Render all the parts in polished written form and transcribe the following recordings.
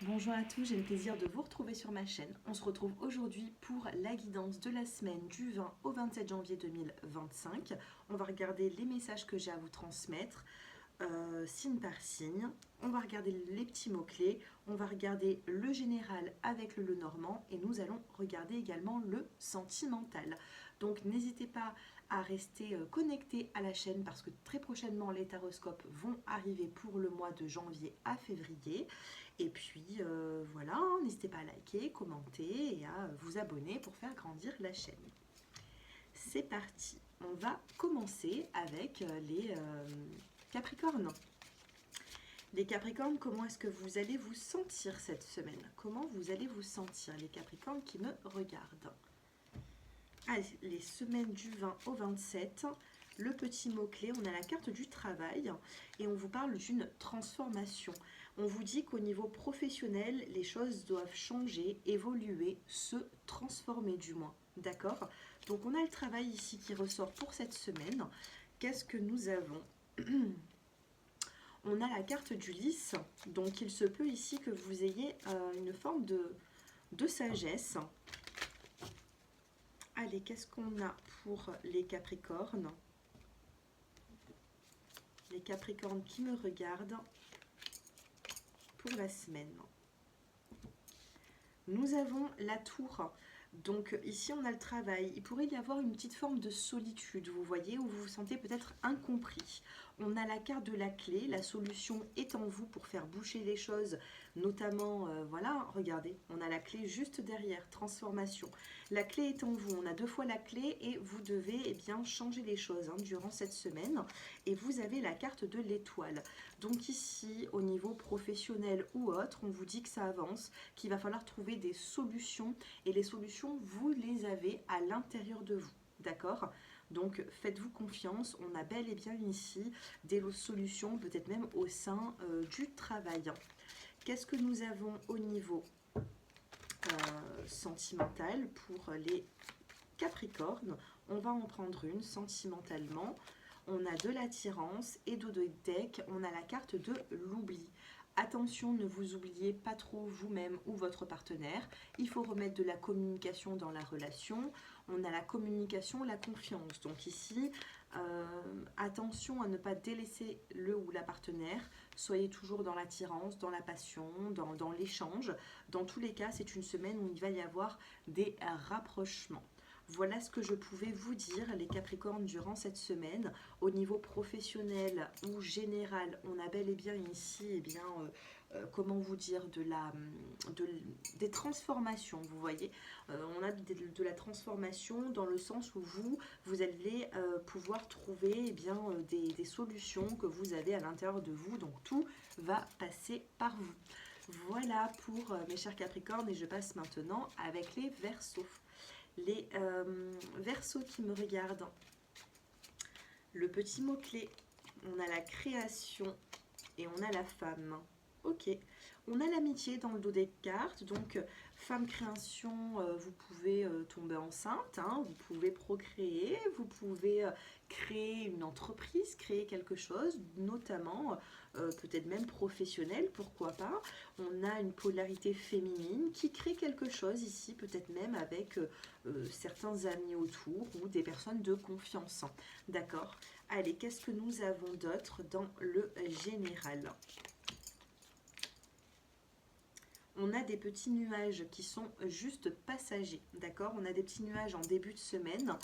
Bonjour à tous, j'ai le plaisir de vous retrouver sur ma chaîne. On se retrouve aujourd'hui pour la guidance de la semaine du 20 au 27 janvier 2025. On va regarder les messages que j'ai à vous transmettre, signe par signe. On va regarder les petits mots-clés, on va regarder le général avec le normand et nous allons regarder également le sentimental. Donc n'hésitez pas à rester connecté à la chaîne parce que très prochainement les taroscopes vont arriver pour le mois de janvier à février. Et puis voilà, n'hésitez pas à liker, commenter et à vous abonner pour faire grandir la chaîne. C'est parti, on va commencer avec les Capricornes. Les Capricornes, comment est-ce que vous allez vous sentir cette semaine? Comment vous allez vous sentir, les Capricornes qui me regardent? Allez, les semaines du 20 au 27, le petit mot-clé, on a la carte du travail et on vous parle d'une transformation. On vous dit qu'au niveau professionnel, les choses doivent changer, évoluer, se transformer du moins. D'accord? Donc on a le travail ici qui ressort pour cette semaine. Qu'est-ce que nous avons? On a la carte du lys, donc il se peut ici que vous ayez une forme de sagesse. Allez, qu'est-ce qu'on a pour les Capricornes? Les Capricornes qui me regardent pour la semaine. Nous avons la tour. Donc ici on a le travail. Il pourrait y avoir une petite forme de solitude, vous voyez, où vous vous sentez peut-être incompris. On a la carte de la clé, la solution est en vous pour faire bouger les choses, notamment, voilà, regardez, on a la clé juste derrière, transformation. La clé est en vous, on a deux fois la clé et vous devez bien changer les choses durant cette semaine. Et vous avez la carte de l'étoile. Donc ici, au niveau professionnel ou autre, on vous dit que ça avance, qu'il va falloir trouver des solutions et les solutions, vous les avez à l'intérieur de vous. D'accord? Donc faites-vous confiance, on a bel et bien ici des solutions, peut-être même au sein du travail. Qu'est-ce que nous avons au niveau sentimental pour les Capricornes? On va en prendre une sentimentalement. On a de l'attirance et de deck, on a la carte de l'oubli. Attention, ne vous oubliez pas trop vous-même ou votre partenaire. Il faut remettre de la communication dans la relation. On a la communication, la confiance. Donc ici, attention à ne pas délaisser le ou la partenaire. Soyez toujours dans l'attirance, dans la passion, dans l'échange. Dans tous les cas, c'est une semaine où il va y avoir des rapprochements. Voilà ce que je pouvais vous dire, les Capricornes, durant cette semaine. Au niveau professionnel ou général, on a bel et bien ici, comment vous dire, des transformations, vous voyez. On a de la transformation dans le sens où vous allez pouvoir trouver des solutions que vous avez à l'intérieur de vous. Donc tout va passer par vous. Voilà pour mes chers Capricornes et je passe maintenant avec les Verseaux. Les Verseaux qui me regardent, le petit mot-clé, on a la création et on a la femme. Ok, on a l'amitié dans le dos des cartes, donc femme création, vous pouvez tomber enceinte, vous pouvez procréer, vous pouvez créer une entreprise, créer quelque chose, notamment peut-être même professionnel, pourquoi pas. On a une polarité féminine qui crée quelque chose ici, peut-être même avec certains amis autour ou des personnes de confiance. D'accord. Allez, qu'est-ce que nous avons d'autre dans le général? On a des petits nuages qui sont juste passagers, d'accord? On a des petits nuages en début de semaine.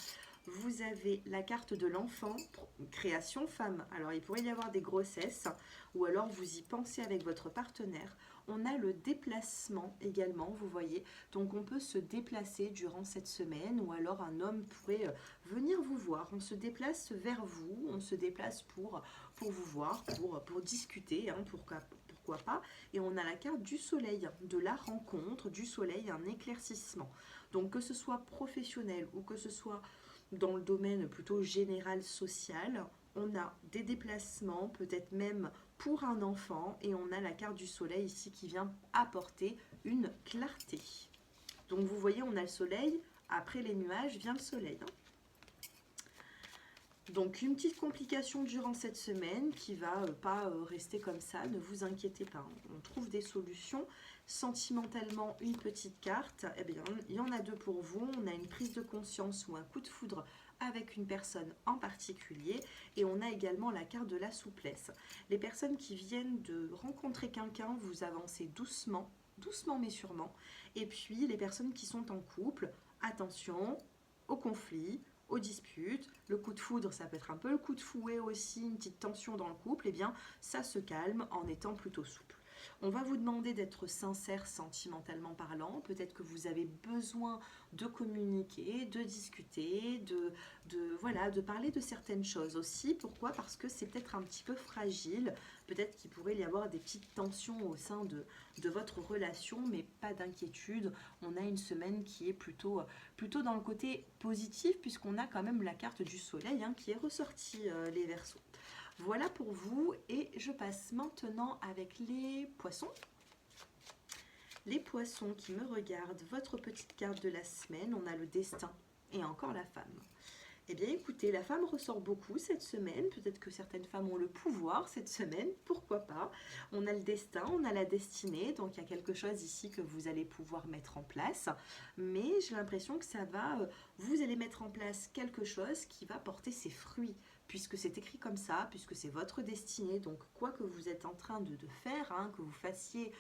Vous avez la carte de l'enfant, création femme. Alors, il pourrait y avoir des grossesses ou alors vous y pensez avec votre partenaire. On a le déplacement également, vous voyez. Donc, on peut se déplacer durant cette semaine ou alors un homme pourrait venir vous voir. On se déplace vers vous, on se déplace pour vous voir, pour discuter, pourquoi pas. Et on a la carte du soleil, de la rencontre, du soleil, un éclaircissement. Donc, que ce soit professionnel ou que ce soit dans le domaine plutôt général social, on a des déplacements, peut-être même pour un enfant, et on a la carte du soleil ici qui vient apporter une clarté. Donc vous voyez, on a le soleil, après les nuages vient le soleil. Donc une petite complication durant cette semaine qui va pas rester comme ça, ne vous inquiétez pas, on trouve des solutions. Sentimentalement, une petite carte, eh bien il y en a deux pour vous, on a une prise de conscience ou un coup de foudre avec une personne en particulier et on a également la carte de la souplesse. Les personnes qui viennent de rencontrer quelqu'un, vous avancez doucement, doucement mais sûrement, et puis les personnes qui sont en couple, attention au conflit, aux disputes, le coup de foudre, ça peut être un peu le coup de fouet aussi, une petite tension dans le couple, et bien ça se calme en étant plutôt souple. On va vous demander d'être sincère sentimentalement parlant, peut-être que vous avez besoin de communiquer, de discuter, voilà, de parler de certaines choses aussi. Pourquoi? Parce que c'est peut-être un petit peu fragile, peut-être qu'il pourrait y avoir des petites tensions au sein de votre relation, mais pas d'inquiétude. On a une semaine qui est plutôt dans le côté positif, puisqu'on a quand même la carte du soleil qui est ressortie, les Verseaux. Voilà pour vous, et je passe maintenant avec les poissons. Les poissons qui me regardent, votre petite carte de la semaine, on a le destin et encore la femme. Eh bien écoutez, la femme ressort beaucoup cette semaine, peut-être que certaines femmes ont le pouvoir cette semaine, pourquoi pas. On a le destin, on a la destinée, donc il y a quelque chose ici que vous allez pouvoir mettre en place, mais j'ai l'impression que ça va, vous allez mettre en place quelque chose qui va porter ses fruits, puisque c'est écrit comme ça, puisque c'est votre destinée, donc quoi que vous êtes en train de faire, que vous fassiez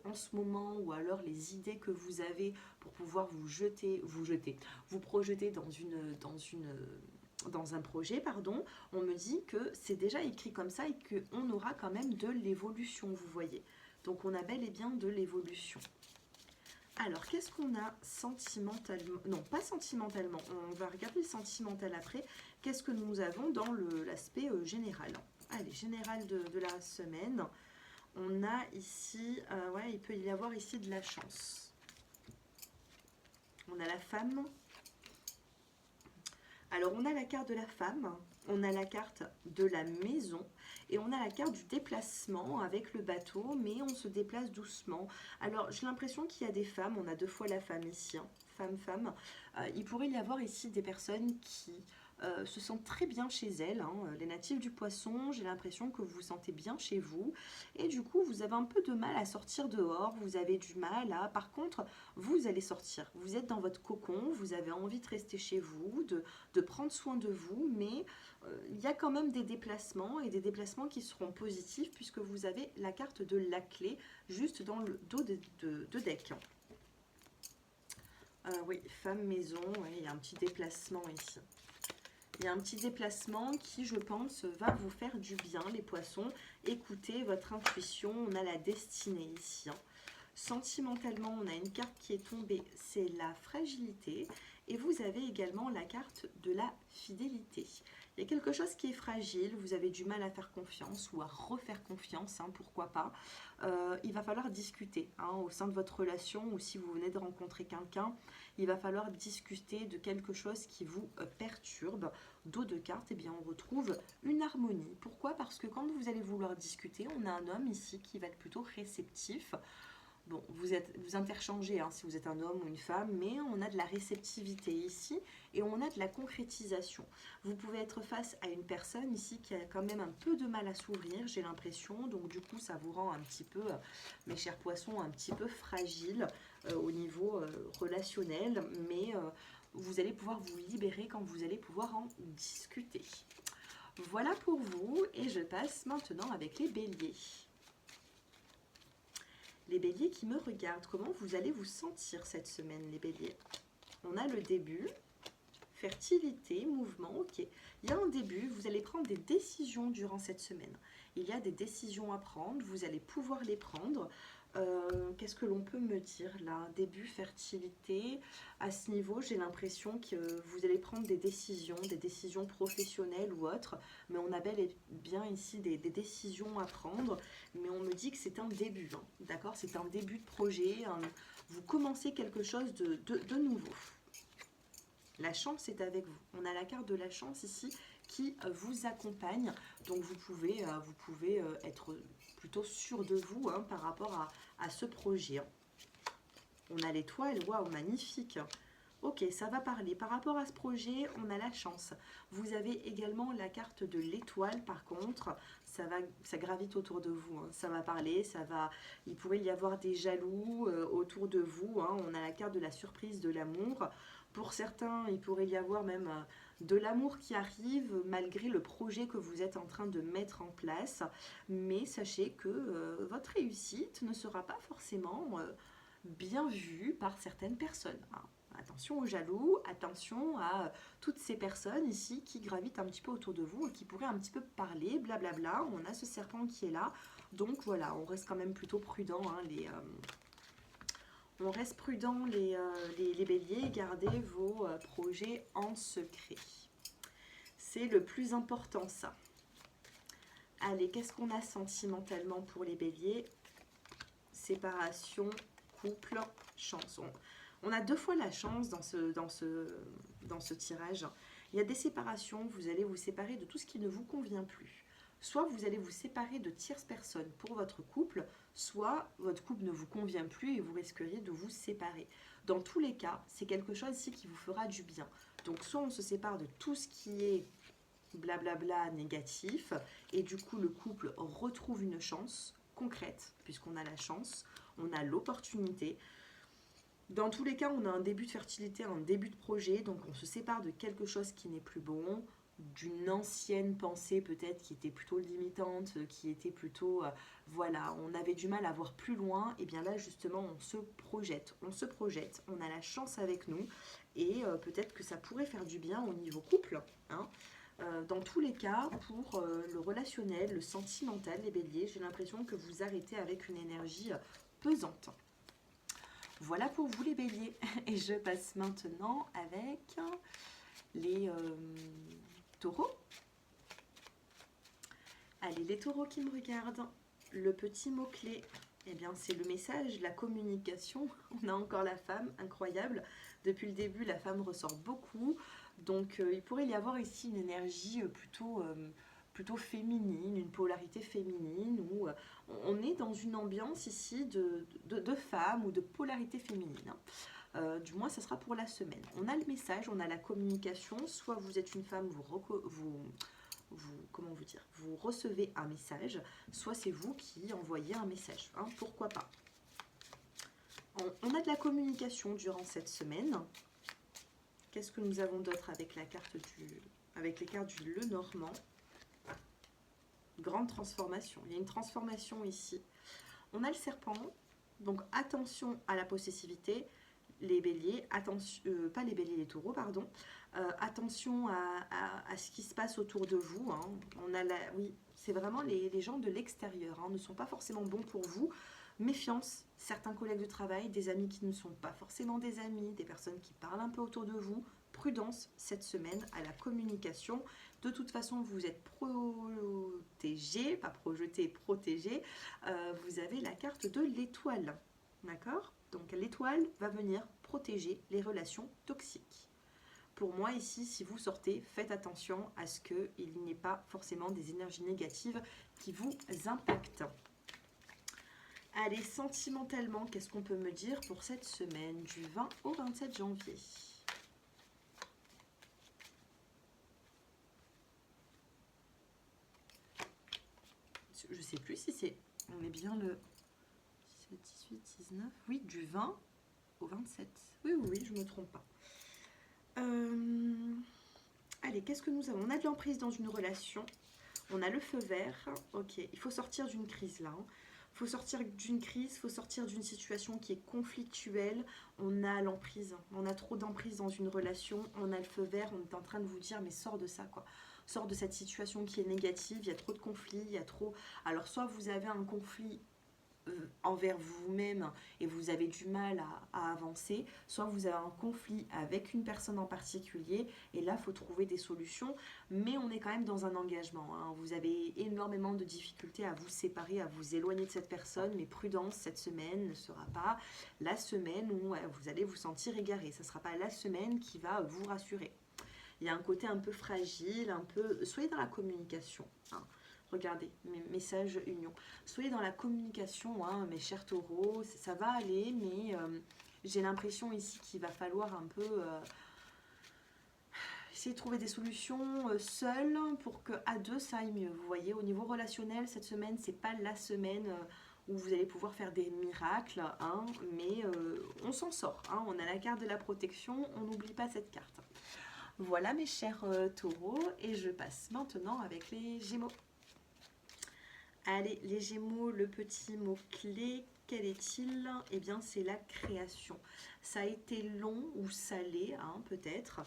en ce moment, ou alors les idées que vous avez pour pouvoir vous projeter dans un projet, pardon, on me dit que c'est déjà écrit comme ça et qu'on aura quand même de l'évolution, vous voyez. Donc on a bel et bien de l'évolution. Alors, qu'est-ce qu'on a sentimentalement? Non, pas sentimentalement. On va regarder le sentimental après. Qu'est-ce que nous avons dans l'aspect général? Allez, général de la semaine. On a ici, ouais, il peut y avoir ici de la chance. On a la femme. Alors, on a la carte de la femme, on a la carte de la maison et on a la carte du déplacement avec le bateau, mais on se déplace doucement. Alors, j'ai l'impression qu'il y a des femmes, on a deux fois la femme ici, femme. Il pourrait y avoir ici des personnes qui se sentent très bien chez elles, les natifs du poisson, j'ai l'impression que vous vous sentez bien chez vous, et du coup vous avez un peu de mal à sortir dehors, vous avez du mal à, par contre vous allez sortir, vous êtes dans votre cocon, vous avez envie de rester chez vous, de prendre soin de vous, mais il y a quand même des déplacements, et des déplacements qui seront positifs puisque vous avez la carte de la clé juste dans le dos de deck. Oui, femme, maison, ouais, il y a un petit déplacement ici. Il y a un petit déplacement qui, je pense, va vous faire du bien, les poissons. Écoutez votre intuition, on a la destinée ici. Sentimentalement, on a une carte qui est tombée, c'est la fragilité. Et vous avez également la carte de la fidélité. Il y a quelque chose qui est fragile, vous avez du mal à faire confiance ou à refaire confiance, pourquoi pas. Il va falloir discuter au sein de votre relation, ou si vous venez de rencontrer quelqu'un, il va falloir discuter de quelque chose qui vous perturbe. Dos de carte, eh bien on retrouve une harmonie. Pourquoi? Parce que quand vous allez vouloir discuter, on a un homme ici qui va être plutôt réceptif. Bon, vous interchangez si vous êtes un homme ou une femme, mais on a de la réceptivité ici et on a de la concrétisation. Vous pouvez être face à une personne ici qui a quand même un peu de mal à s'ouvrir, j'ai l'impression. Donc du coup, ça vous rend un petit peu, mes chers poissons, un petit peu fragile au niveau relationnel, mais vous allez pouvoir vous libérer quand vous allez pouvoir en discuter. Voilà pour vous, et je passe maintenant avec les béliers. Les béliers qui me regardent, comment vous allez vous sentir cette semaine, les béliers? On a le début, fertilité, mouvement, ok. Il y a un début, vous allez prendre des décisions durant cette semaine. Il y a des décisions à prendre, vous allez pouvoir les prendre. Qu'est-ce que l'on peut me dire là? Début, fertilité. À ce niveau, j'ai l'impression que vous allez prendre des décisions professionnelles ou autres, mais on a bel et bien ici des décisions à prendre, mais on me dit que c'est un début, d'accord? C'est un début de projet, vous commencez quelque chose de nouveau. La chance est avec vous. On a la carte de la chance ici qui vous accompagne, donc vous pouvez être plutôt sûr de vous par rapport à ce projet. On a l'étoile, waouh, magnifique. Ok, ça va parler. Par rapport à ce projet, on a la chance. Vous avez également la carte de l'étoile, par contre, ça gravite autour de vous, hein. Ça va parler, il pourrait y avoir des jaloux autour de vous, hein. On a la carte de la surprise, de l'amour. Pour certains, il pourrait y avoir même de l'amour qui arrive malgré le projet que vous êtes en train de mettre en place. Mais sachez que votre réussite ne sera pas forcément bien vue par certaines personnes, hein. Attention aux jaloux, attention à toutes ces personnes ici qui gravitent un petit peu autour de vous et qui pourraient un petit peu parler, blablabla. On a ce serpent qui est là. Donc voilà, on reste quand même plutôt prudent, hein, on reste prudent les béliers, gardez vos projets en secret. C'est le plus important, ça. Allez, qu'est-ce qu'on a sentimentalement pour les béliers? Séparation, couple, chance. On a deux fois la chance dans ce tirage. Il y a des séparations, vous allez vous séparer de tout ce qui ne vous convient plus. Soit vous allez vous séparer de tierces personnes pour votre couple, soit votre couple ne vous convient plus et vous risqueriez de vous séparer. Dans tous les cas, c'est quelque chose ici qui vous fera du bien. Donc soit on se sépare de tout ce qui est blablabla négatif, et du coup le couple retrouve une chance concrète, puisqu'on a la chance, on a l'opportunité. Dans tous les cas, on a un début de fertilité, un début de projet, donc on se sépare de quelque chose qui n'est plus bon, d'une ancienne pensée peut-être qui était plutôt limitante, qui était plutôt, voilà, on avait du mal à voir plus loin, et bien là justement on se projette, on a la chance avec nous, et peut-être que ça pourrait faire du bien au niveau couple, hein. Dans tous les cas, pour le relationnel, le sentimental, les béliers, j'ai l'impression que vous arrêtez avec une énergie pesante. Voilà pour vous les béliers. Et je passe maintenant avec les taureaux. Allez, les taureaux qui me regardent. Le petit mot-clé, eh bien, c'est le message, la communication. On a encore la femme, incroyable. Depuis le début, la femme ressort beaucoup. Donc, il pourrait y avoir ici une énergie plutôt féminine, une polarité féminine, où on est dans une ambiance ici de femmes ou de polarité féminine, hein. Du moins, ça sera pour la semaine. On a le message, on a la communication. Soit vous êtes une femme, comment vous dire, vous recevez un message, soit c'est vous qui envoyez un message, hein, pourquoi pas. On a de la communication durant cette semaine. Qu'est-ce que nous avons d'autre avec les cartes du Lenormand? Grande transformation. Il y a une transformation ici. On a le serpent, donc attention à la possessivité. Les béliers, attention, pas les béliers, les taureaux, pardon. Attention à ce qui se passe autour de vous, hein. Oui, c'est vraiment les gens de l'extérieur, hein, ne sont pas forcément bons pour vous. Méfiance, certains collègues de travail, des amis qui ne sont pas forcément des amis, des personnes qui parlent un peu autour de vous. Prudence cette semaine à la communication. De toute façon, vous êtes protégé, pas projeté, protégé. Vous avez la carte de l'étoile, d'accord? Donc l'étoile va venir protéger les relations toxiques. Pour moi ici, si vous sortez, faites attention à ce qu'il n'y ait pas forcément des énergies négatives qui vous impactent. Allez, sentimentalement, qu'est-ce qu'on peut me dire pour cette semaine du 20 au 27 janvier? Je ne sais plus si c'est... On est bien le 17, 18, 19... Oui, du 20 au 27. Oui, je ne me trompe pas. Allez, qu'est-ce que nous avons? On a de l'emprise dans une relation. On a le feu vert. Ok, il faut sortir d'une crise là, hein. Il faut sortir d'une crise, il faut sortir d'une situation qui est conflictuelle. On a l'emprise, on a trop d'emprise dans une relation. On a le feu vert, on est en train de vous dire, mais sors de ça, quoi. Sors de cette situation qui est négative, il y a trop de conflits, il y a trop... Alors, soit vous avez un conflit envers vous-même et vous avez du mal à avancer, soit vous avez un conflit avec une personne en particulier et là il faut trouver des solutions, mais on est quand même dans un engagement, hein. Vous avez énormément de difficultés à vous séparer, à vous éloigner de cette personne, mais prudence, cette semaine ne sera pas la semaine où vous allez vous sentir égaré, ça ne sera pas la semaine qui va vous rassurer. Il y a un côté un peu fragile, un peu... Soyez dans la communication, hein. Regardez, mes messages union. Soyez dans la communication, hein, mes chers taureaux, ça va aller, mais J'ai l'impression ici qu'il va falloir un peu essayer de trouver des solutions seules pour qu'à deux ça aille mieux. Vous voyez, au niveau relationnel, cette semaine, c'est pas la semaine où vous allez pouvoir faire des miracles, hein, mais on s'en sort. Hein, on a la carte de la protection, on n'oublie pas cette carte. Voilà mes chers taureaux, et je passe maintenant avec les Gémeaux. Allez, les Gémeaux, le petit mot-clé, quel est-il? Eh bien, c'est la création. Ça a été long ou salé, hein, peut-être.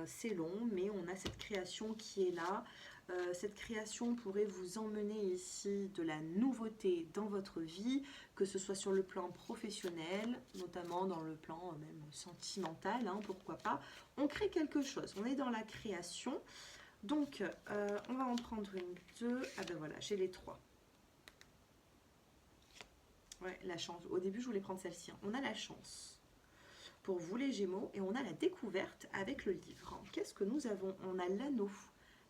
C'est long, mais on a cette création qui est là. Cette création pourrait vous emmener ici de la nouveauté dans votre vie, que ce soit sur le plan professionnel, notamment dans le plan même sentimental, hein, pourquoi pas. On crée quelque chose, on est dans la création. Donc, on va en prendre une, deux. Ah ben voilà, j'ai les trois. Ouais, la chance. Au début, je voulais prendre celle-ci. On a la chance pour vous les Gémeaux et on a la découverte avec le livre. Qu'est-ce que nous avons? On a l'anneau,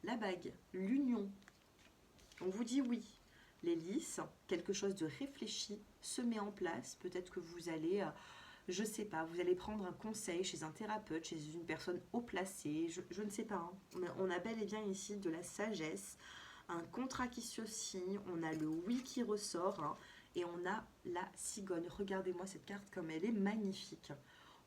la bague, l'union. On vous dit oui. L'hélice, quelque chose de réfléchi se met en place. Peut-être que vous allez, je ne sais pas, vous allez prendre un conseil chez un thérapeute, chez une personne haut placée, je ne sais pas. Hein. On a bel et bien ici de la sagesse, un contrat qui se signe, on a le oui qui ressort, hein, et on a la cigogne. Regardez-moi cette carte comme elle est magnifique.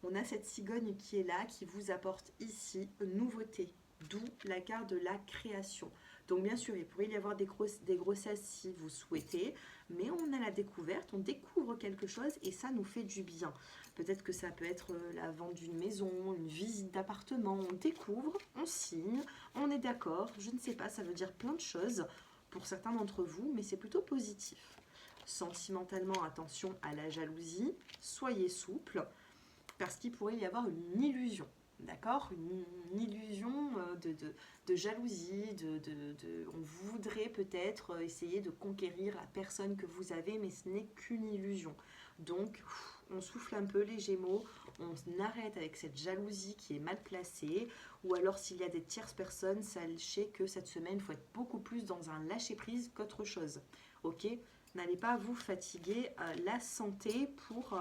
On a cette cigogne qui est là, qui vous apporte ici une nouveauté, d'où la carte de la création. Donc bien sûr, il pourrait y avoir des grossesses si vous souhaitez, mais on a la découverte, on découvre quelque chose et ça nous fait du bien. Peut-être que ça peut être la vente d'une maison, une visite d'appartement, on découvre, on signe, on est d'accord, je ne sais pas, ça veut dire plein de choses pour certains d'entre vous, mais c'est plutôt positif. Sentimentalement, attention à la jalousie, soyez souple, parce qu'il pourrait y avoir une illusion. D'accord, une illusion de jalousie, on voudrait peut-être essayer de conquérir la personne que vous avez, mais ce n'est qu'une illusion. Donc, on souffle un peu les Gémeaux, on arrête avec cette jalousie qui est mal placée, ou alors s'il y a des tierces personnes, sachez que cette semaine, il faut être beaucoup plus dans un lâcher-prise qu'autre chose. Ok, n'allez pas vous fatiguer la santé pour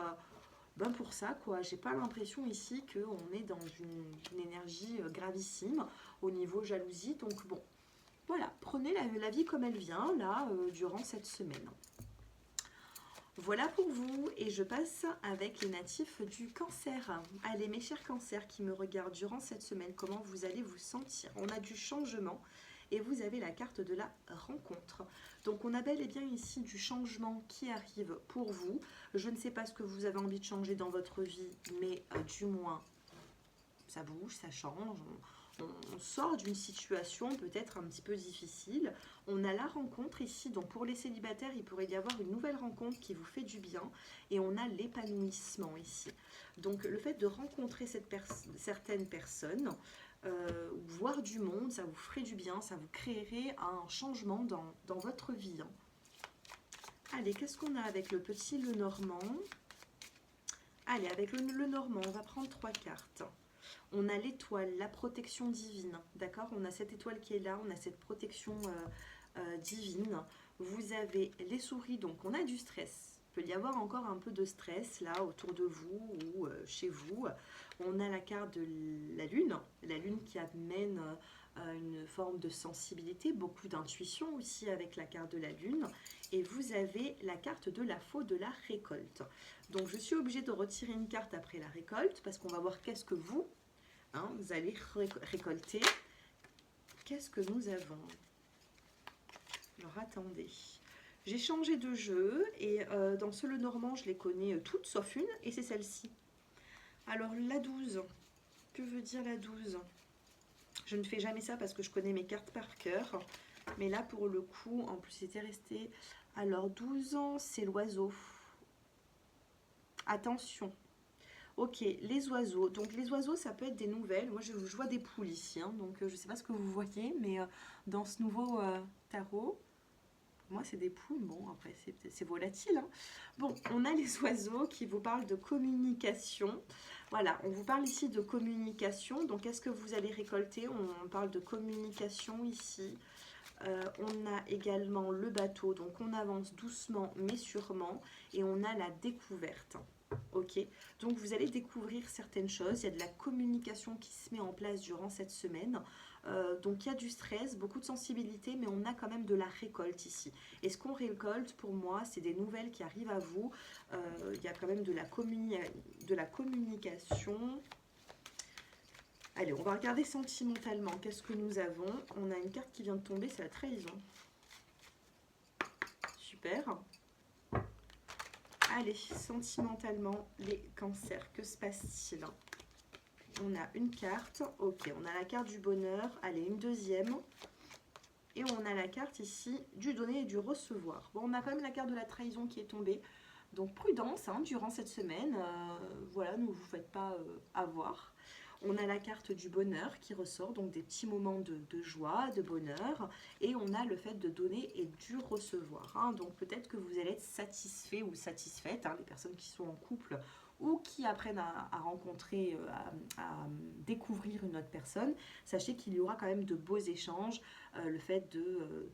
ça, quoi. J'ai pas l'impression ici qu'on est dans une énergie gravissime au niveau jalousie. Donc bon, voilà, prenez la vie comme elle vient, là, durant cette semaine. Voilà pour vous, et je passe avec les natifs du Cancer. Allez, mes chers Cancers qui me regardent durant cette semaine, comment vous allez vous sentir? On a du changement, et vous avez la carte de la rencontre. Donc on a bel et bien ici du changement qui arrive pour vous. Je ne sais pas ce que vous avez envie de changer dans votre vie, mais du moins ça bouge, ça change. On sort d'une situation peut-être un petit peu difficile. On a la rencontre ici, donc pour les célibataires, il pourrait y avoir une nouvelle rencontre qui vous fait du bien. Et on a l'épanouissement ici. Donc le fait de rencontrer certaines personnes, voir du monde, ça vous ferait du bien, ça vous créerait un changement dans votre vie. Hein. Allez, qu'est-ce qu'on a avec le petit Lenormand? Allez, avec le Normand, on va prendre 3 cartes. On a l'étoile, la protection divine, d'accord? On a cette étoile qui est là, on a cette protection divine. Vous avez les souris, donc on a du stress. Il peut y avoir encore un peu de stress là autour de vous ou chez vous. On a la carte de la lune qui amène une forme de sensibilité, beaucoup d'intuition aussi avec la carte de la lune. Et vous avez la carte de la faux de la récolte. Donc je suis obligée de retirer une carte après la récolte parce qu'on va voir qu'est-ce que vous allez récolter. Qu'est-ce que nous avons? Alors attendez, j'ai changé de jeu et dans ce Lenormand je les connais toutes sauf une et c'est celle-ci. Alors la 12, que veut dire la 12? Je ne fais jamais ça parce que je connais mes cartes par cœur, mais là pour le coup en plus c'était resté. Alors 12 ans, c'est l'oiseau. Attention. Ok, les oiseaux. Donc les oiseaux, ça peut être des nouvelles. Moi, je vois des poules ici. Hein, donc je ne sais pas ce que vous voyez, mais dans ce nouveau tarot, moi, c'est des poules. Bon, après, c'est volatile. Hein. Bon, on a les oiseaux qui vous parlent de communication. Voilà, on vous parle ici de communication. Donc, est-ce que vous allez récolter? On parle de communication ici. On a également le bateau. Donc, on avance doucement, mais sûrement. Et on a la découverte. Ok, donc vous allez découvrir certaines choses, il y a de la communication qui se met en place durant cette semaine. Donc il y a du stress, beaucoup de sensibilité, mais on a quand même de la récolte ici. Et ce qu'on récolte, pour moi, c'est des nouvelles qui arrivent à vous. Il y a quand même de la communication. Allez, on va regarder sentimentalement. Qu'est-ce que nous avons? On a une carte qui vient de tomber, c'est la trahison. Super. Allez, sentimentalement, les cancers, que se passe-t-il? On a une carte, ok, on a la carte du bonheur, allez, une deuxième. Et on a la carte ici du donner et du recevoir. Bon, on a quand même la carte de la trahison qui est tombée. Donc prudence hein, durant cette semaine, voilà, ne vous faites pas avoir. On a la carte du bonheur qui ressort, donc des petits moments de joie, de bonheur. Et on a le fait de donner et du recevoir. Hein. Donc peut-être que vous allez être satisfait ou satisfaite, hein, les personnes qui sont en couple ou qui apprennent à rencontrer, à découvrir une autre personne. Sachez qu'il y aura quand même de beaux échanges, le fait de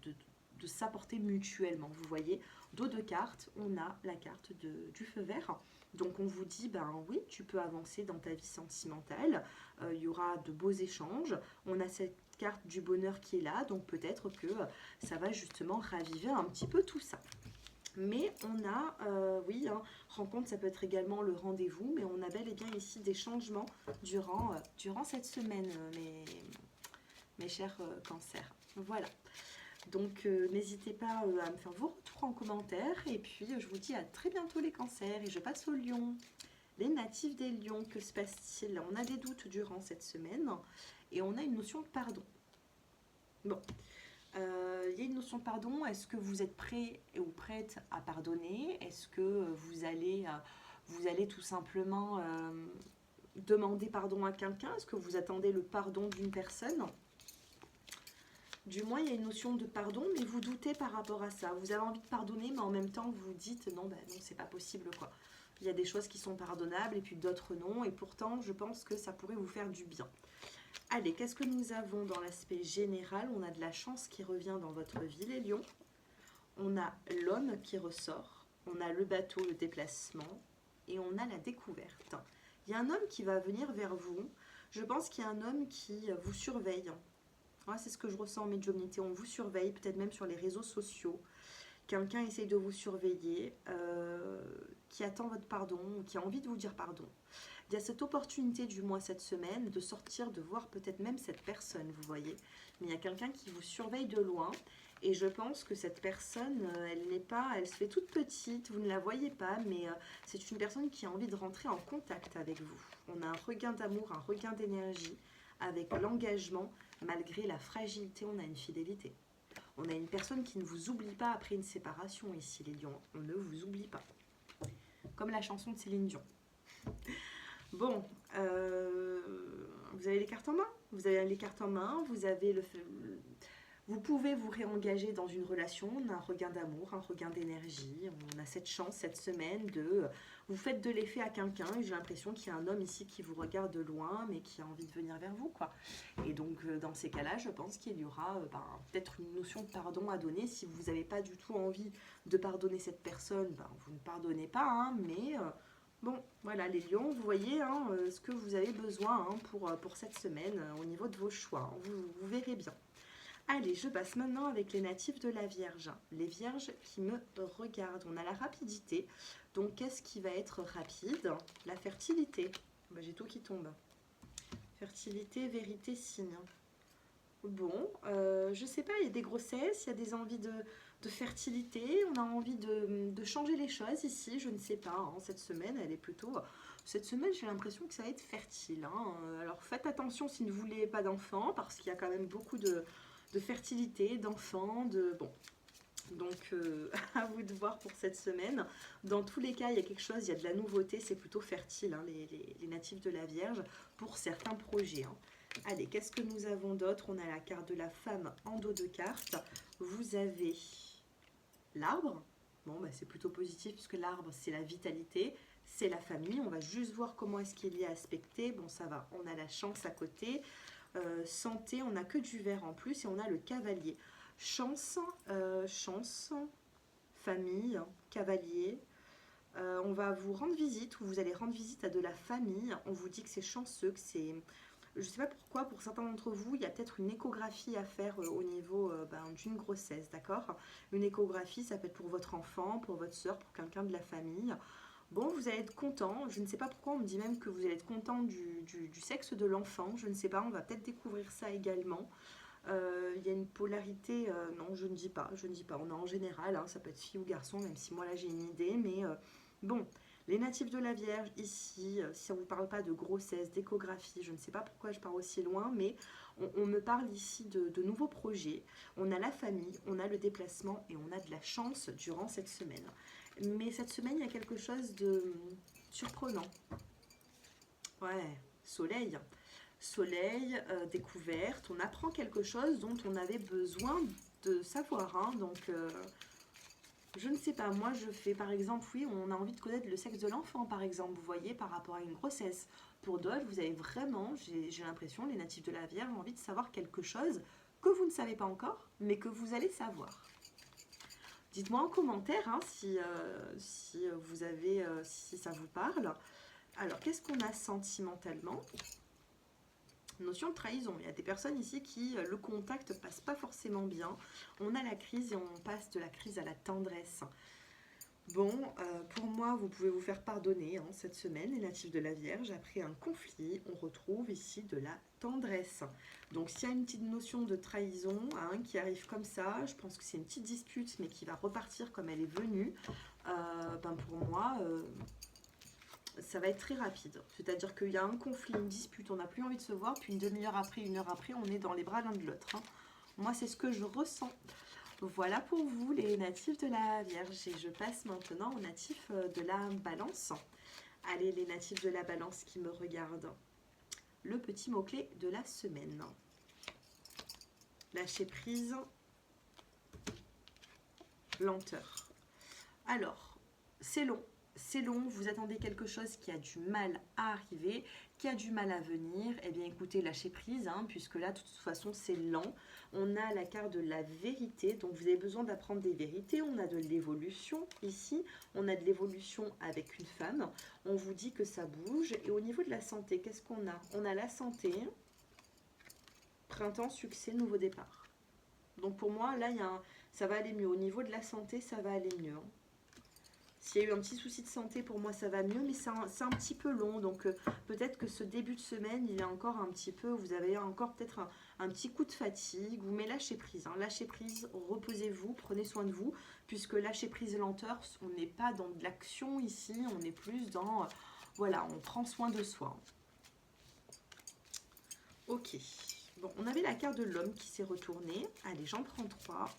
s'apporter mutuellement. Vous voyez, dos de cartes, on a la carte du feu vert. Donc on vous dit, ben oui, tu peux avancer dans ta vie sentimentale, il y aura de beaux échanges. On a cette carte du bonheur qui est là, donc peut-être que ça va justement raviver un petit peu tout ça. Mais on a, oui, hein, rencontre, ça peut être également le rendez-vous, mais on a bel et bien ici des changements durant cette semaine, mes chers cancers. Voilà. Donc n'hésitez pas à me faire vos retours en commentaire. Et puis je vous dis à très bientôt les cancers. Et je passe aux lions. Les natifs des lions, que se passe-t-il? On a des doutes durant cette semaine. Et on a une notion de pardon. Bon. Il y a une notion de pardon. Est-ce que vous êtes prêt ou prête à pardonner? Est-ce que vous allez tout simplement demander pardon à quelqu'un? Est-ce que vous attendez le pardon d'une personne? Du moins, il y a une notion de pardon, mais vous doutez par rapport à ça. Vous avez envie de pardonner, mais en même temps, vous dites non, ben non, c'est pas possible, quoi. Il y a des choses qui sont pardonnables et puis d'autres non. Et pourtant, je pense que ça pourrait vous faire du bien. Allez, qu'est-ce que nous avons dans l'aspect général? On a de la chance qui revient dans votre vie, les lions. On a l'homme qui ressort. On a le bateau, le déplacement. Et on a la découverte. Il y a un homme qui va venir vers vous. Je pense qu'il y a un homme qui vous surveille. Ouais, c'est ce que je ressens en médiumnité. On vous surveille, peut-être même sur les réseaux sociaux. Quelqu'un essaye de vous surveiller, qui attend votre pardon, ou qui a envie de vous dire pardon. Il y a cette opportunité, du moins cette semaine, de sortir, de voir peut-être même cette personne, vous voyez. Mais il y a quelqu'un qui vous surveille de loin. Et je pense que cette personne, elle se fait toute petite, vous ne la voyez pas, mais c'est une personne qui a envie de rentrer en contact avec vous. On a un regain d'amour, un regain d'énergie, avec l'engagement. Malgré la fragilité, on a une fidélité. On a une personne qui ne vous oublie pas après une séparation ici, les lions. On ne vous oublie pas. Comme la chanson de Céline Dion. Bon, vous avez les cartes en main. Vous avez les cartes en main, vous pouvez vous réengager dans une relation, on a un regain d'amour, un regain d'énergie, on a cette chance cette semaine vous faites de l'effet à quelqu'un, et j'ai l'impression qu'il y a un homme ici qui vous regarde de loin, mais qui a envie de venir vers vous, quoi. Et donc, dans ces cas-là, je pense qu'il y aura peut-être une notion de pardon à donner. Si vous n'avez pas du tout envie de pardonner cette personne, vous ne pardonnez pas, hein, mais... bon, voilà, les lions, vous voyez hein, ce que vous avez besoin hein, pour cette semaine au niveau de vos choix. Hein, vous verrez bien. Allez, je passe maintenant avec les natifs de la Vierge. Les Vierges qui me regardent. On a la rapidité. Donc, qu'est-ce qui va être rapide? La fertilité. Ben, j'ai tout qui tombe. Fertilité, vérité, signe. Bon, je sais pas, il y a des grossesses, il y a des envies de fertilité, on a envie de changer les choses ici, je ne sais pas. Hein, cette semaine, elle est plutôt... Cette semaine, j'ai l'impression que ça va être fertile. Hein. Alors, faites attention si vous ne voulez pas d'enfants, parce qu'il y a quand même beaucoup de fertilité, d'enfants, bon. Donc, à vous de voir pour cette semaine. Dans tous les cas, il y a quelque chose, il y a de la nouveauté, c'est plutôt fertile, hein, les natifs de la Vierge, pour certains projets. Hein. Allez, qu'est-ce que nous avons d'autre? On a la carte de la femme en dos de carte. Vous avez l'arbre. Bon, bah, c'est plutôt positif, puisque l'arbre, c'est la vitalité, c'est la famille. On va juste voir comment est-ce qu'il y est aspecté. Bon, ça va, on a la chance à côté. Santé, on n'a que du vert en plus et on a le cavalier. Chance, famille, cavalier. On va vous rendre visite ou vous allez rendre visite à de la famille. On vous dit que c'est chanceux, que c'est... Je ne sais pas pourquoi, pour certains d'entre vous, il y a peut-être une échographie à faire au niveau d'une grossesse, d'accord? Une échographie, ça peut être pour votre enfant, pour votre soeur, pour quelqu'un de la famille. Bon, vous allez être content. Je ne sais pas pourquoi, on me dit même que vous allez être content du sexe de l'enfant. Je ne sais pas, on va peut-être découvrir ça également. Il y a une polarité, non, je ne dis pas, je ne dis pas. On a en général, hein, ça peut être fille ou garçon, même si moi là j'ai une idée, mais bon, les natifs de la Vierge ici, si on ne vous parle pas de grossesse, d'échographie, je ne sais pas pourquoi je pars aussi loin, mais on me parle ici de nouveaux projets. On a la famille, on a le déplacement et on a de la chance durant cette semaine. Mais cette semaine, il y a quelque chose de surprenant. Ouais, soleil. Soleil, découverte, on apprend quelque chose dont on avait besoin de savoir. Hein. Donc, je ne sais pas, moi je fais par exemple, oui, on a envie de connaître le sexe de l'enfant par exemple, vous voyez, par rapport à une grossesse. Pour d'autres, vous avez vraiment, j'ai l'impression, les natifs de la Vierge ont envie de savoir quelque chose que vous ne savez pas encore, mais que vous allez savoir. Dites-moi en commentaire hein, si vous avez, si ça vous parle. Alors, qu'est-ce qu'on a sentimentalement? Notion de trahison. Il y a des personnes ici qui, le contact passe pas forcément bien. On a la crise et on passe de la crise à la tendresse. Bon, pour moi, vous pouvez vous faire pardonner hein, cette semaine, les natifs de la Vierge. Après un conflit, on retrouve ici de la tendresse. Donc, s'il y a une petite notion de trahison hein, qui arrive comme ça, je pense que c'est une petite dispute, mais qui va repartir comme elle est venue. Pour moi, ça va être très rapide. C'est-à-dire qu'il y a un conflit, une dispute, on n'a plus envie de se voir, puis une demi-heure après, une heure après, on est dans les bras l'un de l'autre. Hein. Moi, c'est ce que je ressens. Voilà pour vous, les natifs de la Vierge. Et je passe maintenant aux natifs de la Balance. Allez, les natifs de la Balance qui me regardent. Le petit mot-clé de la semaine. Lâcher prise. Lenteur. Alors, c'est long. C'est long, vous attendez quelque chose qui a du mal à arriver, qui a du mal à venir, eh bien écoutez, lâchez prise, hein, puisque là, de toute façon, c'est lent. On a la carte de la vérité, donc vous avez besoin d'apprendre des vérités. On a de l'évolution ici, on a de l'évolution avec une femme. On vous dit que ça bouge. Et au niveau de la santé, qu'est-ce qu'on a? On a la santé, printemps, succès, nouveau départ. Donc pour moi, là, ça va aller mieux. Au niveau de la santé, ça va aller mieux. Hein. S'il y a eu un petit souci de santé, pour moi, ça va mieux, mais c'est un petit peu long. Donc, peut-être que ce début de semaine, il est encore un petit peu... Vous avez encore peut-être un petit coup de fatigue. Mais lâchez prise. Hein. Lâchez prise, reposez-vous, prenez soin de vous. Puisque lâcher prise et lenteur, on n'est pas dans de l'action ici. On est plus dans... voilà, on prend soin de soi. Ok. Bon, on avait la carte de l'homme qui s'est retournée. Allez, j'en prends 3.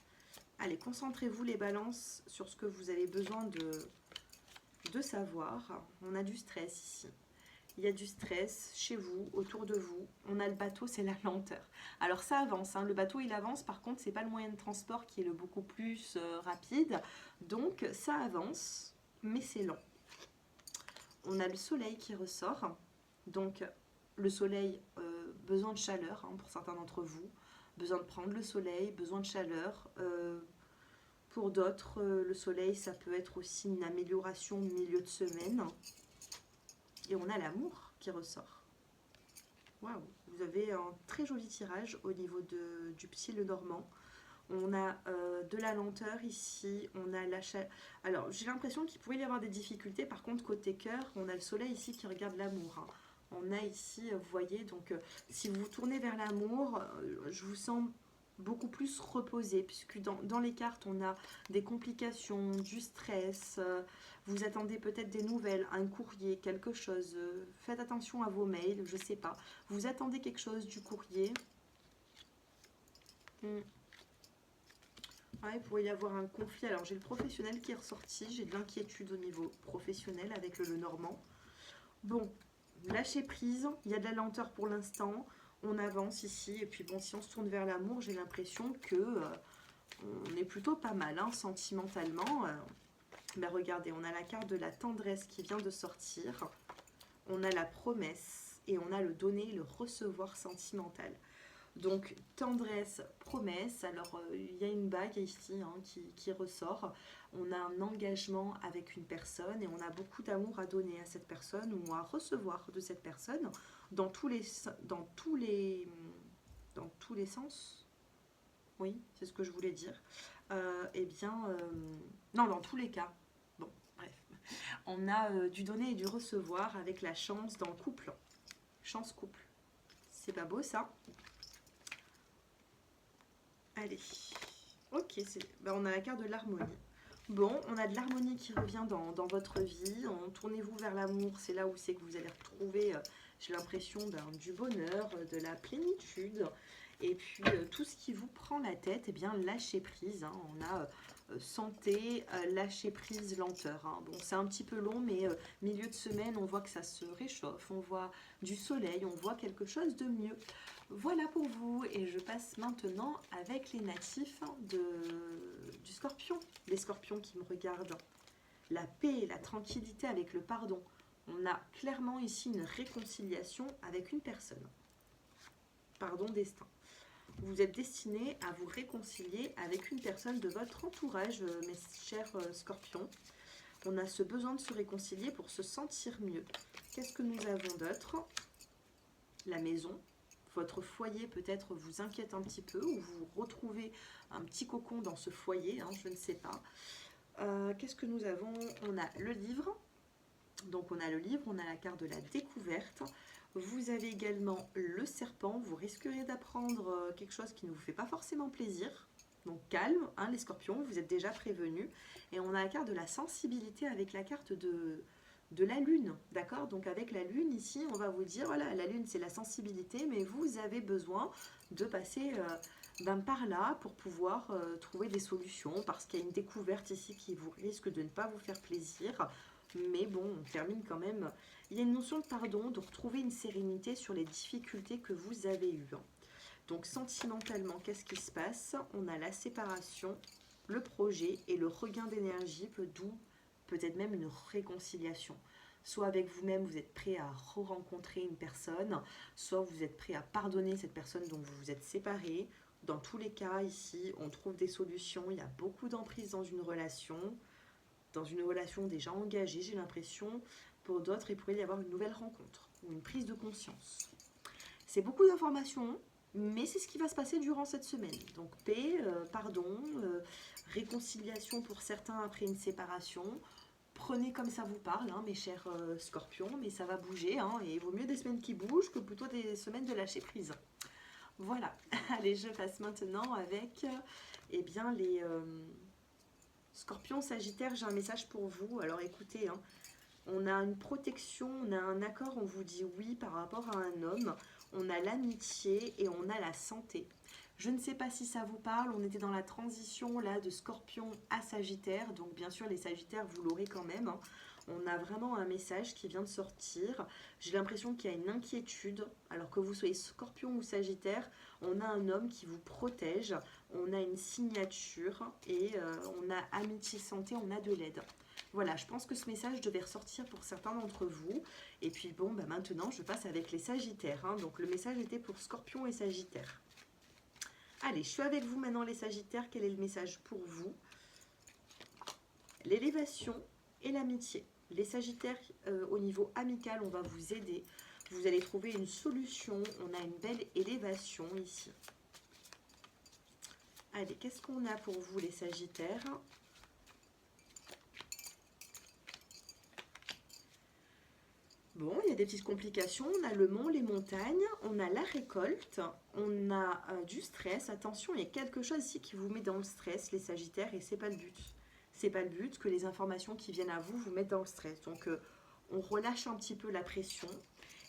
Allez, concentrez-vous les balances sur ce que vous avez besoin de savoir. On a du stress ici. Il y a du stress chez vous, autour de vous. On a le bateau, c'est la lenteur. Alors ça avance, hein. Le bateau il avance, par contre c'est pas le moyen de transport qui est le beaucoup plus rapide. Donc ça avance, mais c'est lent. On a le soleil qui ressort. Donc le soleil, besoin de chaleur hein, pour certains d'entre vous. Besoin de prendre le soleil, besoin de chaleur. Pour d'autres, le soleil, ça peut être aussi une amélioration au milieu de semaine. Et on a l'amour qui ressort. Waouh, vous avez un très joli tirage au niveau du petit le normand. On a de la lenteur ici, on a la chaleur. Alors, j'ai l'impression qu'il pourrait y avoir des difficultés. Par contre, côté cœur, on a le soleil ici qui regarde l'amour. Hein. On a ici, vous voyez, donc si vous vous tournez vers l'amour, je vous sens beaucoup plus reposé, puisque dans les cartes, on a des complications, du stress, vous attendez peut-être des nouvelles, un courrier, quelque chose, faites attention à vos mails, je sais pas, vous attendez quelque chose du courrier. Ouais, il pourrait y avoir un conflit. Alors, j'ai le professionnel qui est ressorti. J'ai de l'inquiétude au niveau professionnel avec le normand. Bon, lâchez prise. Il y a de la lenteur pour l'instant. On avance ici. Et puis, bon, si on se tourne vers l'amour, j'ai l'impression que on est plutôt pas mal, hein, sentimentalement. Ben, regardez, on a la carte de la tendresse qui vient de sortir. On a la promesse. Et on a le donner et le recevoir sentimental. Donc, tendresse, promesse. Alors, il y a une bague ici hein, qui ressort. on a un engagement avec une personne et on a beaucoup d'amour à donner à cette personne ou à recevoir de cette personne dans tous les, dans tous les, dans tous les sens. Oui, c'est ce que je voulais dire. Eh bien, non, dans tous les cas. Bon, bref. On a du donner et du recevoir avec la chance dans le couple. Chance couple. C'est pas beau ça? Allez. Ok, ben, on a la carte de l'harmonie. Bon, on a de l'harmonie qui revient dans votre vie. Tournez-vous vers l'amour, c'est là où c'est que vous allez retrouver, j'ai l'impression, du bonheur, de la plénitude. Et puis, tout ce qui vous prend la tête, eh bien, lâchez prise. Hein. On a santé, lâcher prise, lenteur. Hein. Bon, c'est un petit peu long, mais milieu de semaine, on voit que ça se réchauffe. On voit du soleil, on voit quelque chose de mieux. Voilà pour vous, et je passe maintenant avec les natifs du scorpion, les scorpions qui me regardent. La paix, la tranquillité avec le pardon. On a clairement ici une réconciliation avec une personne. Pardon, destin. Vous êtes destiné à vous réconcilier avec une personne de votre entourage, mes chers scorpions. On a ce besoin de se réconcilier pour se sentir mieux. Qu'est-ce que nous avons d'autre? La maison. Votre foyer peut-être vous inquiète un petit peu ou vous retrouvez un petit cocon dans ce foyer, hein, je ne sais pas. Qu'est-ce que nous avons? On a le livre. Donc on a le livre, on a la carte de la découverte. Vous avez également le serpent. Vous risquerez d'apprendre quelque chose qui ne vous fait pas forcément plaisir. Donc calme, hein, les scorpions, vous êtes déjà prévenus. Et on a la carte de la sensibilité avec la carte de la lune, d'accord? Donc avec la lune ici, on va vous dire, voilà, la lune c'est la sensibilité, mais vous avez besoin de passer par là pour pouvoir trouver des solutions, parce qu'il y a une découverte ici qui vous risque de ne pas vous faire plaisir. Mais bon, on termine quand même. Il y a une notion de pardon, de retrouver une sérénité sur les difficultés que vous avez eues. Donc sentimentalement, qu'est-ce qui se passe? On a la séparation, le projet et le regain d'énergie, d'où peut-être même une réconciliation. Soit avec vous-même, vous êtes prêt à re-rencontrer une personne, soit vous êtes prêt à pardonner cette personne dont vous vous êtes séparé. Dans tous les cas, ici, on trouve des solutions. Il y a beaucoup d'emprise dans une relation déjà engagée, j'ai l'impression. Pour d'autres, il pourrait y avoir une nouvelle rencontre ou une prise de conscience. C'est beaucoup d'informations, mais c'est ce qui va se passer durant cette semaine. Donc paix, pardon, réconciliation pour certains après une séparation. Prenez comme ça vous parle, hein, mes chers scorpions, mais ça va bouger. Hein, et il vaut mieux des semaines qui bougent que plutôt des semaines de lâcher prise. Voilà. Allez, je passe maintenant avec eh bien, les scorpions sagittaires. J'ai un message pour vous. Alors écoutez, hein, on a une protection, on a un accord, on vous dit oui par rapport à un homme. On a l'amitié et on a la santé. Je ne sais pas si ça vous parle, on était dans la transition là de Scorpion à Sagittaire, donc bien sûr les Sagittaires vous l'aurez quand même. Hein. On a vraiment un message qui vient de sortir. J'ai l'impression qu'il y a une inquiétude, alors que vous soyez Scorpion ou Sagittaire, on a un homme qui vous protège, on a une signature et on a amitié, santé, on a de l'aide. Voilà, je pense que ce message devait ressortir pour certains d'entre vous. Et puis bon, bah maintenant je passe avec les Sagittaires. Hein. Donc le message était pour Scorpion et Sagittaire. Allez, je suis avec vous maintenant les Sagittaires. Quel est le message pour vous? L'élévation et l'amitié. Les Sagittaires, au niveau amical, on va vous aider. Vous allez trouver une solution. On a une belle élévation ici. Allez, qu'est-ce qu'on a pour vous les Sagittaires? Bon, il y a des petites complications. On a le mont, les montagnes, on a la récolte, on a du stress. Attention, il y a quelque chose ici qui vous met dans le stress, les Sagittaires, et c'est pas le but. C'est pas le but que les informations qui viennent à vous vous mettent dans le stress. Donc, on relâche un petit peu la pression.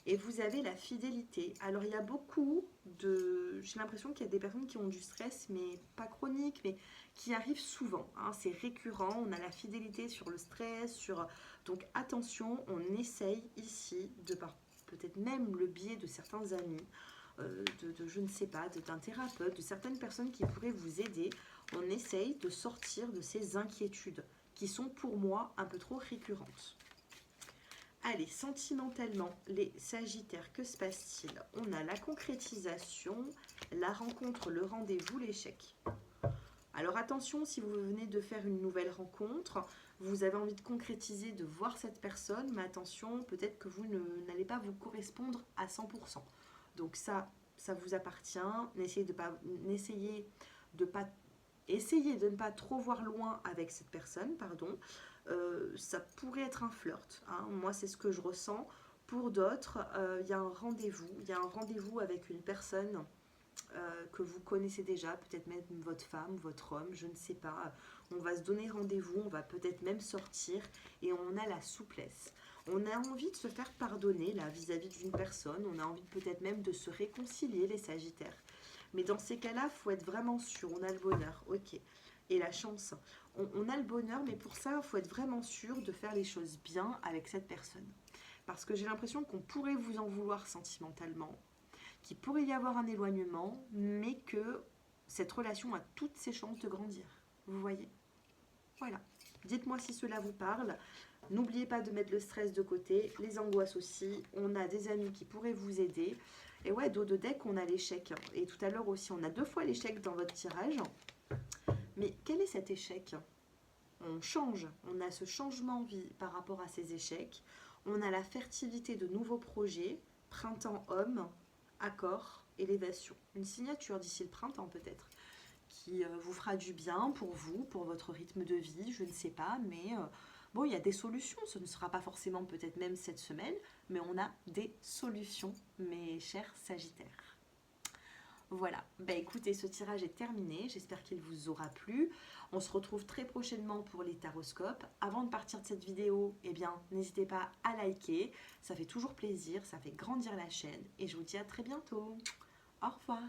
Et vous avez la fidélité. Alors, il y a beaucoup de... J'ai l'impression qu'il y a des personnes qui ont du stress, mais pas chronique, mais qui arrivent souvent. Hein. C'est récurrent. On a la fidélité sur le stress, sur... Donc, attention, on essaye ici, de par peut-être même le biais de certains amis, je ne sais pas, d'un thérapeute, de certaines personnes qui pourraient vous aider, on essaye de sortir de ces inquiétudes qui sont pour moi un peu trop récurrentes. Allez, sentimentalement, les Sagittaires, que se passe-t-il? On a la concrétisation, la rencontre, le rendez-vous, l'échec. Alors attention, si vous venez de faire une nouvelle rencontre, vous avez envie de concrétiser, de voir cette personne, mais attention, peut-être que vous n'allez pas vous correspondre à 100%. Donc ça vous appartient. Essayez de ne pas trop voir loin avec cette personne, pardon. Ça pourrait être un flirt, hein. Moi, c'est ce que je ressens. Pour d'autres, il y a un rendez-vous. Il y a un rendez-vous avec une personne que vous connaissez déjà, peut-être même votre femme, votre homme, je ne sais pas. On va se donner rendez-vous, on va peut-être même sortir et on a la souplesse. On a envie de se faire pardonner là vis-à-vis d'une personne, on a envie peut-être même de se réconcilier les Sagittaires. Mais dans ces cas-là, il faut être vraiment sûr, on a le bonheur, ok. Et la chance, on a le bonheur, mais pour ça, il faut être vraiment sûr de faire les choses bien avec cette personne. Parce que j'ai l'impression qu'on pourrait vous en vouloir sentimentalement, qu'il pourrait y avoir un éloignement, mais que cette relation a toutes ses chances de grandir. Vous voyez? Voilà. Dites-moi si cela vous parle. N'oubliez pas de mettre le stress de côté, les angoisses aussi. On a des amis qui pourraient vous aider. Et ouais, dos de deck, on a l'échec. Et tout à l'heure aussi, on a 2 fois l'échec dans votre tirage. Mais quel est cet échec? On change, on a ce changement de vie par rapport à ces échecs. On a la fertilité de nouveaux projets, printemps homme, accord, élévation. Une signature d'ici le printemps peut-être, qui vous fera du bien pour vous, pour votre rythme de vie, je ne sais pas, mais bon, il y a des solutions. Ce ne sera pas forcément peut-être même cette semaine, mais on a des solutions, mes chers Sagittaires. Voilà, bah écoutez, ce tirage est terminé, j'espère qu'il vous aura plu. On se retrouve très prochainement pour les taroscopes. Avant de partir de cette vidéo, eh bien, n'hésitez pas à liker, ça fait toujours plaisir, ça fait grandir la chaîne et je vous dis à très bientôt. Au revoir.